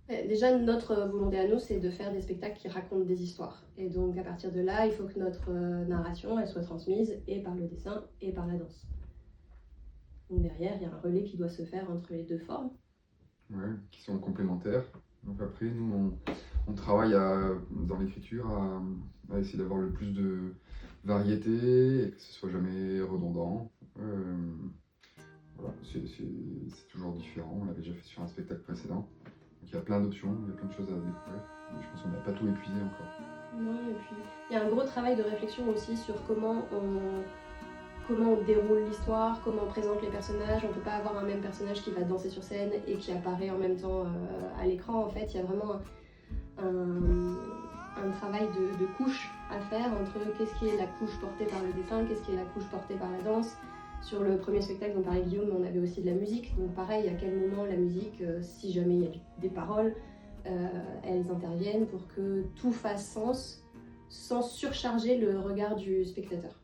Déjà, notre volonté à nous, c'est de faire des spectacles qui racontent des histoires. Et donc, à partir de là, il faut que notre narration, elle soit transmise et par le dessin et par la danse. Donc derrière, il y a un relais qui doit se faire entre les deux formes. Ouais, qui sont complémentaires. Donc après, nous, on travaille dans l'écriture à essayer d'avoir le plus de variété et que ce soit jamais redondant. Voilà, c'est toujours différent. On l'avait déjà fait sur un spectacle précédent. Donc il y a plein d'options, il y a plein de choses à découvrir. Mais je pense qu'on n'a pas tout épuisé encore. Non, et puis il y a un gros travail de réflexion aussi sur comment on déroule l'histoire, comment on présente les personnages. On ne peut pas avoir un même personnage qui va danser sur scène et qui apparaît en même temps à l'écran. En fait, il y a vraiment un travail de couche à faire entre qu'est-ce qui est la couche portée par le dessin, qu'est-ce qui est la couche portée par la danse. Sur le premier spectacle dont parlait Guillaume, on avait aussi de la musique. Donc pareil, à quel moment la musique, si jamais il y a des paroles, elles interviennent pour que tout fasse sens sans surcharger le regard du spectateur.